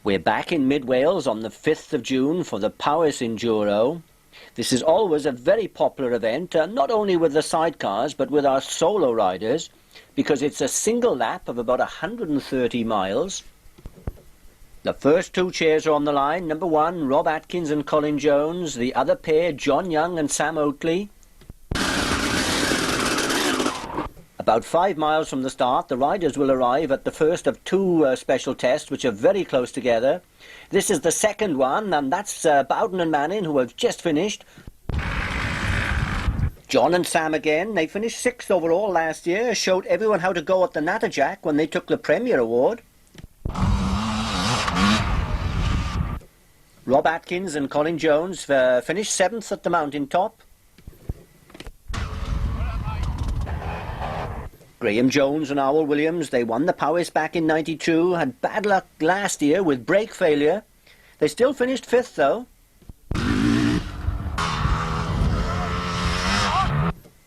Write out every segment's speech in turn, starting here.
We're back in mid-Wales on the 5th of June for the Powys Enduro. This is always a very popular event, not only with the sidecars but with our solo riders, because it's a single lap of about 130 miles. The first two chairs are on the line. Number one, Rob Atkins and Colin Jones. The other pair, John Young and Sam Oatley. About 5 miles from the start, the riders will arrive at the first of two special tests, which are very close together. This is the second one, and that's Bowden and Manning, who have just finished. John and Sam again. They finished 6th overall last year, showed everyone how to go at the Natterjack when they took the Premier Award. Rob Atkins and Colin Jones finished 7th at the mountaintop. Graham Jones and Owl Williams, they won the Powys back in '92, had bad luck last year with brake failure. They still finished 5th though.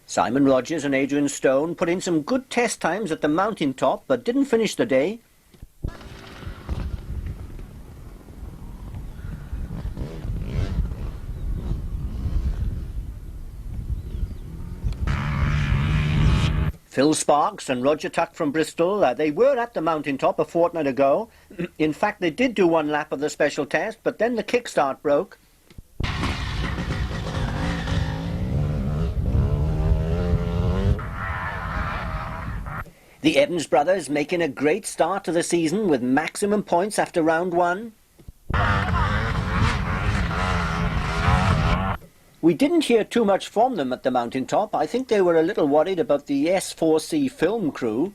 Simon Rogers and Adrian Stone put in some good test times at the mountaintop but didn't finish the day. Phil Sparks and Roger Tuck from Bristol, they were at the mountaintop a fortnight ago. In fact, they did do one lap of the special test, but then the kickstart broke. The Evans brothers making a great start to the season with maximum points after round one. We didn't hear too much from them at the mountaintop. I think they were a little worried about the S4C film crew.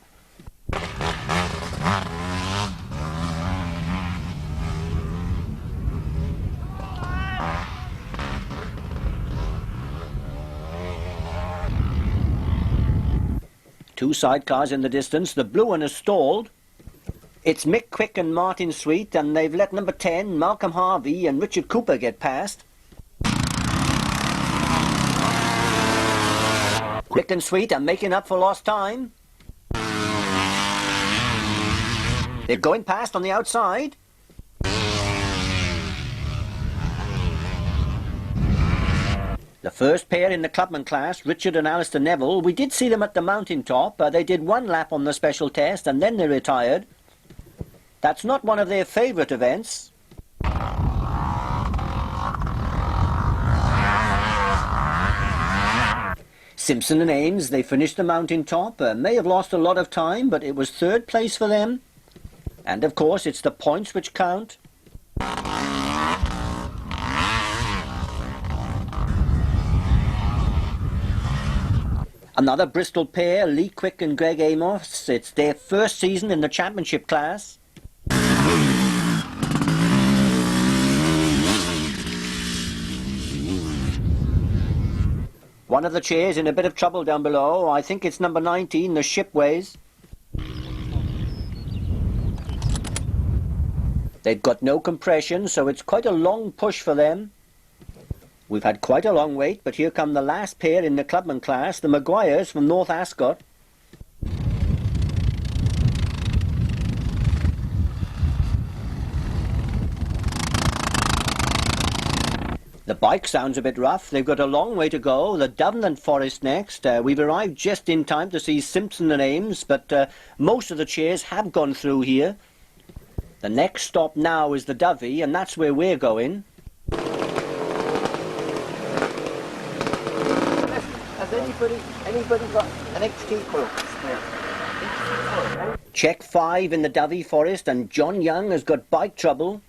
Two sidecars in the distance. The blue one is stalled. It's Mick Quick and Martin Sweet, and they've let number 10, Malcolm Harvey and Richard Cooper get past. Quick and Sweet are making up for lost time. They're going past on the outside. The first pair in the clubman class, Richard and Alistair Neville, we did see them at the mountaintop. They did one lap on the special test and then they retired. That's not one of their favourite events. Simpson and Ames, they finished the mountaintop, may have lost a lot of time, but it was 3rd place for them. And of course, it's the points which count. Another Bristol pair, Lee Quick and Greg Amos. It's their first season in the championship class. One of the chairs in a bit of trouble down below. I think it's number 19, the Shipways. They've got no compression, so it's quite a long push for them. We've had quite a long wait, but here come the last pair in the clubman class, the Maguires from North Ascot. The bike sounds a bit rough. They've got a long way to go. The Dublin Forest next. We've arrived just in time to see Simpson and Ames, but most of the chairs have gone through here. The next stop now is the Dovey, and that's where we're going. Has anybody got an XT club? Check 5 in the Dovey Forest, and John Young has got bike trouble.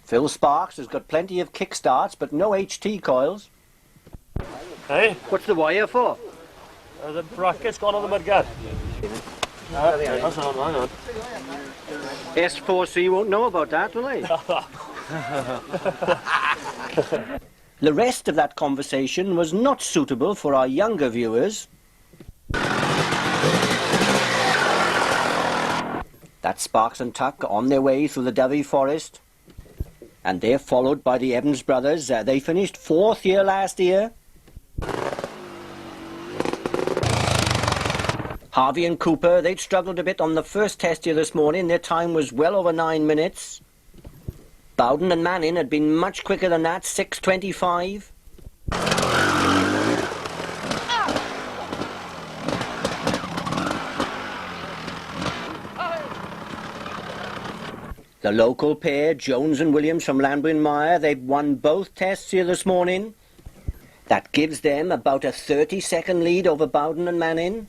Phil Sparks has got plenty of kickstarts, but no HT coils. Hey? What's the wire for? The bracket's gone on the mudguard. That's on, hang on. S4C won't know about that, will they? The rest of that conversation was not suitable for our younger viewers. That's Sparks and Tuck on their way through the Dovey Forest. And they're followed by the Evans brothers. They finished 4th here last year. Harvey and Cooper, they'd struggled a bit on the first test here this morning. Their time was well over 9 minutes. Bowden and Manning had been much quicker than that, 6:25. The local pair, Jones and Williams from Llanbrynmawr, they've won both tests here this morning. That gives them about a 30-second lead over Bowden and Manning.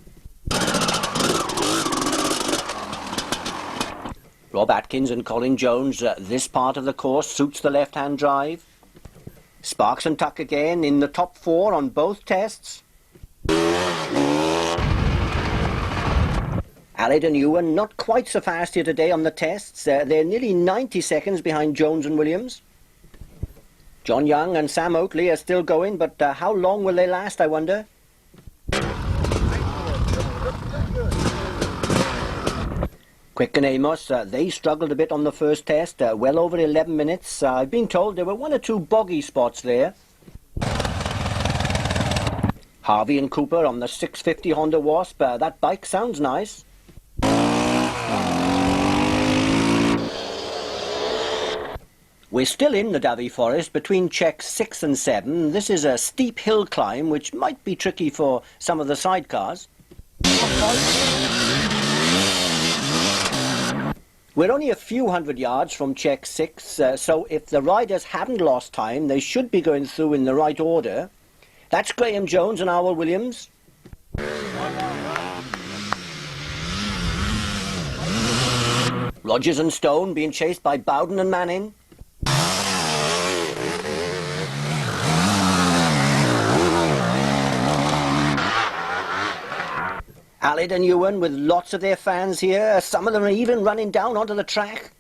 Rob Atkins and Colin Jones, this part of the course suits the left-hand drive. Sparks and Tuck again in the top 4 on both tests. Allied and Ewan not quite so fast here today on the tests. They're nearly 90 seconds behind Jones and Williams. John Young and Sam Oatley are still going, but how long will they last, I wonder? Quick and Amos, they struggled a bit on the first test, well over 11 minutes. I've been told there were 1 or 2 boggy spots there. Harvey and Cooper on the 650 Honda Wasp, that bike sounds nice. We're still in the Davy Forest between checks 6 and 7. This is a steep hill climb which might be tricky for some of the sidecars. We're only a few hundred yards from check 6, so if the riders hadn't lost time, they should be going through in the right order. That's Graham Jones and Howell Williams. Rogers and Stone being chased by Bowden and Manning. Allied and Ewan with lots of their fans here. Some of them are even running down onto the track.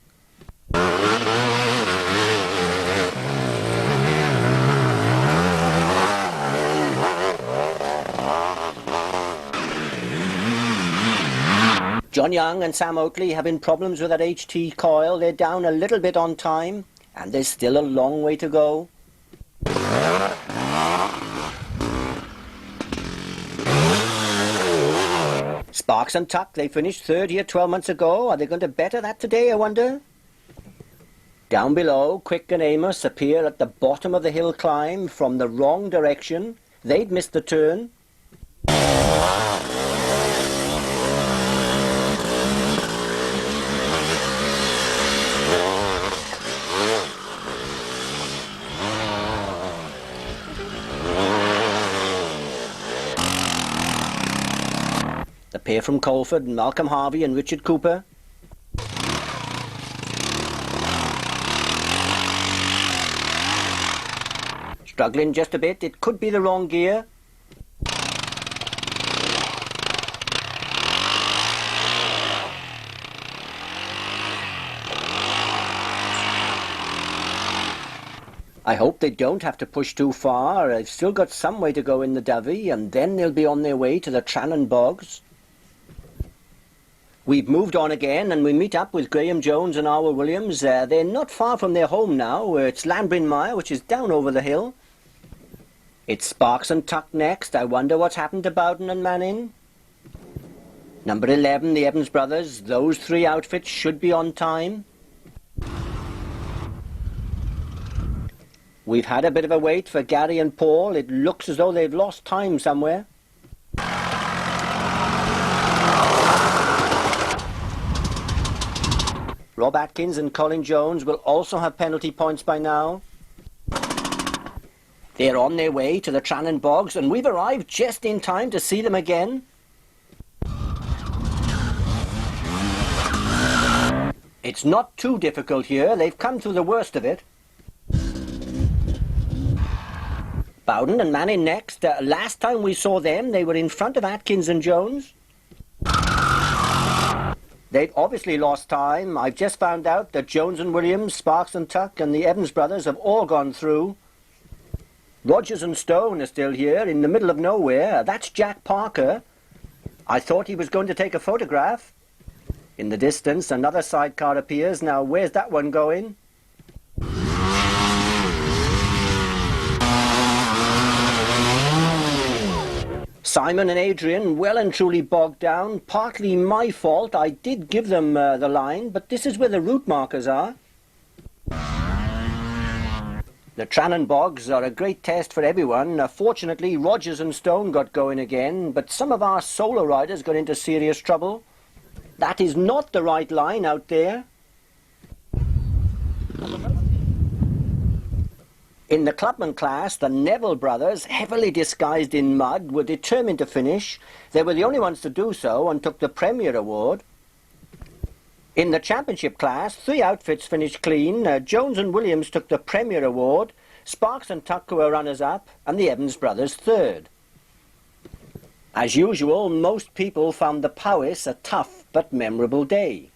John Young and Sam Oatley having problems with that HT coil. They're down a little bit on time, and there's still a long way to go. Sparks and Tuck, they finished third here 12 months ago. Are they going to better that today, I wonder? Down below, Quick and Amos appear at the bottom of the hill climb from the wrong direction. They'd missed the turn. The pair from Colford, Malcolm Harvey and Richard Cooper. Struggling just a bit, it could be the wrong gear. I hope they don't have to push too far. They've still got some way to go in the Davy, and then they'll be on their way to the Trannon Bogs. We've moved on again, and we meet up with Graham Jones and Howell Williams. They're not far from their home now. It's Llanbrynmawr, which is down over the hill. It's Sparks and Tuck next. I wonder what's happened to Bowden and Manning. Number 11, the Evans brothers. Those 3 outfits should be on time. We've had a bit of a wait for Gary and Paul. It looks as though they've lost time somewhere. Rob Atkins and Colin Jones will also have penalty points by now. They're on their way to the Trannon Bogs, and we've arrived just in time to see them again. It's not too difficult here. They've come through the worst of it. Bowden and Manning next. Last time we saw them, they were in front of Atkins and Jones. They've obviously lost time. I've just found out that Jones and Williams, Sparks and Tuck, and the Evans brothers have all gone through. Rogers and Stone are still here in the middle of nowhere. That's Jack Parker. I thought he was going to take a photograph. In the distance, another sidecar appears. Now, where's that one going? Simon and Adrian, well and truly bogged down. Partly my fault. I did give them the line, but this is where the route markers are. The Trannon Bogs are a great test for everyone. Fortunately, Rogers and Stone got going again, but some of our solo riders got into serious trouble. That is not the right line out there. In the clubman class, the Neville brothers, heavily disguised in mud, were determined to finish. They were the only ones to do so and took the Premier Award. In the championship class, 3 outfits finished clean. Jones and Williams took the Premier Award, Sparks and Tucker were runners-up, and the Evans brothers third. As usual, most people found the Powys a tough but memorable day.